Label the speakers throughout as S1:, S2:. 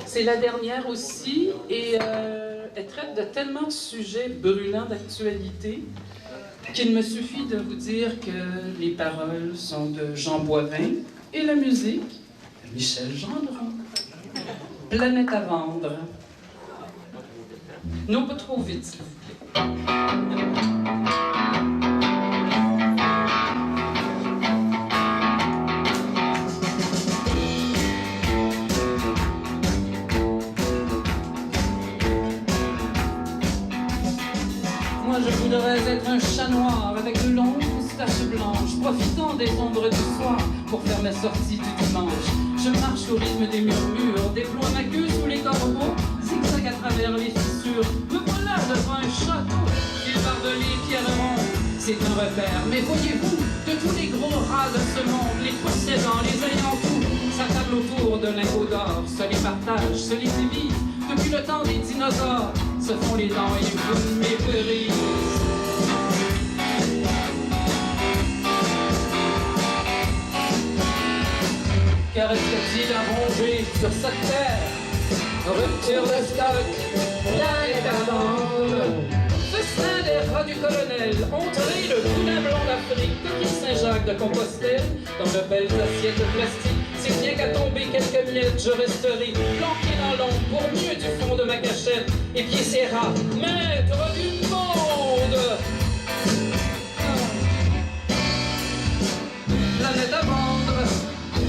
S1: C'est la dernière aussi, et elle traite de tellement de sujets brûlants d'actualité qu'il me suffit de vous dire que les paroles sont de Jean Boivin et la musique de Michel Gendron. Planète à vendre. Non, pas trop vite, s'il vous plaît. Moi, je voudrais être un chat noir avec de longues moustaches blanches, profitant des ombres du soir pour faire ma sortie du dimanche. Je marche au rythme des murmures, déploie ma queue sous les corbeaux, zigzag à travers les fissures. Me voilà devant un château, il barbelé pierrement. C'est un repère, mais voyez-vous, de tous les gros rats de ce monde, les possédants, les ayants tout, s'attablent autour de lingots d'or, se les partagent, se les divisent. Depuis le temps des dinosaures, se font les dents et vous méprisent. Que reste-t-il à ronger sur cette terre? Rupture de stock, planète à vendre. Festin des rats du colonel, entrée le poulain blanc d'Afrique, coquille Saint-Jacques de Compostelle, dans de belles assiettes de plastique. C'est bien qu'à tomber quelques miettes, je resterai planqué dans l'ombre pour mieux du fond de ma cachette, épier ces rats, maître du monde. Planète à vendre.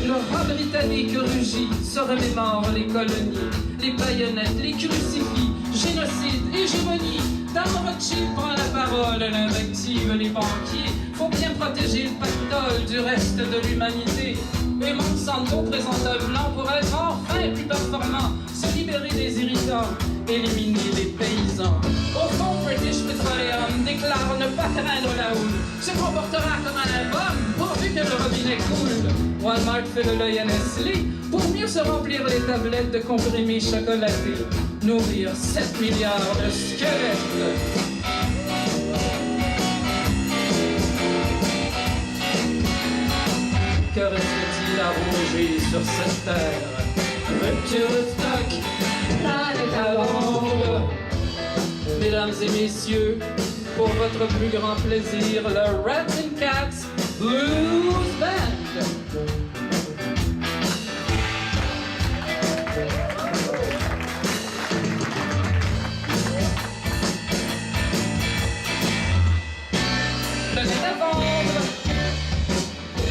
S1: Le rat britannique rugit, se remémore les colonies, les baïonnettes, les crucifix, génocide, hégémonie. Dame Rothschild prend la parole, l'invective les banquiers. Faut bien protéger le pactole du reste de l'humanité. Et Monsanto présente un plan pour être enfin plus performant, se libérer des irritants, éliminer les paysans. Au fond, British Petroleum déclare ne pas craindre la houle, se comportera comme un album pourvu que le robinet coule. Walmart fait de l'œil à Nestlé pour mieux se remplir les tablettes de comprimés chocolatés, nourrir 7 milliards de squelettes. Que reste-t-il à ronger sur cette terre? Rupture de stock, planète à vendre. Mesdames et messieurs, pour votre plus grand plaisir, le Rats and Cats Blues Band. Planète à vendre.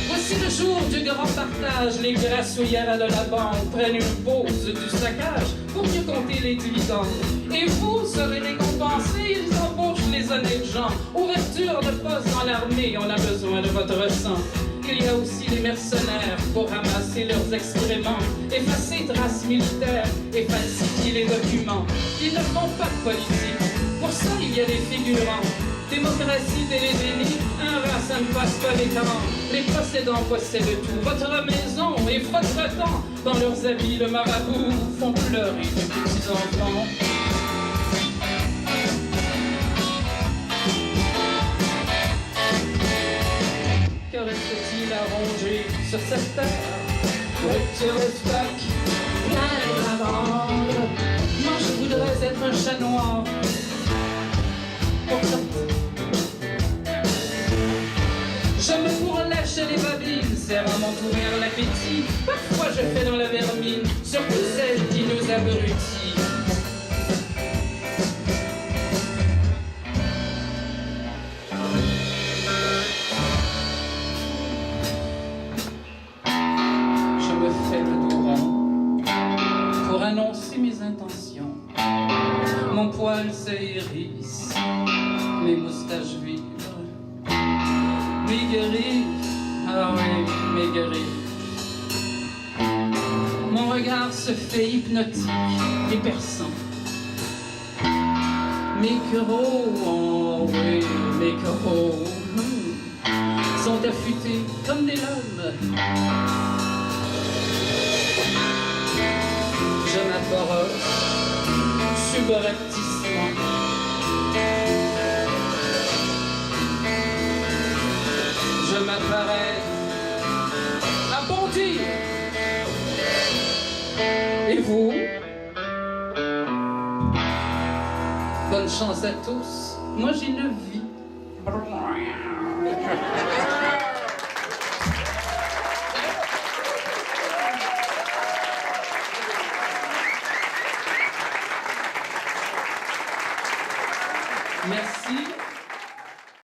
S1: Voici le jour du grand partage. Les grassouillères de la banque prennent une pause du saccage pour mieux compter les dividendes. Et vous serez récompensés, ils embauchent les honnêtes gens. Ouverture de poste dans l'armée, on a besoin de votre sang. Il y a aussi les mercenaires pour ramasser leurs excréments, effacer traces militaires et falsifier les documents. Ils ne font pas de politique, pour ça il y a des figurants. Démocratie télédénie, un rat ça ne passe pas l'écran. Les possédants possèdent tout, votre maison et votre temps. Dans leurs habits le marabout font pleurer les petits enfants. Que reste-t-il à ronger sur cette terre? Rupture de stock, planète à vendre. Moi je voudrais être un chat noir. Je me pourlèche les babines, sert à m'entourrir l'appétit. Parfois je fais dans la vermine, surtout celle qui nous abrutit. Je me fais le dos rond pour annoncer mes intentions. Mon poil se hérisse, mes moustaches vibrent. Maigri, ah oui, maigri. Mon regard se fait hypnotique et perçant. Mes crocs, oh oui, mes crocs sont affûtés comme des lames. Je m'approche subrepticement. Je m'apparais à bondir et vous. Bonne chance à tous. Moi, j'ai 9 vies. Merci.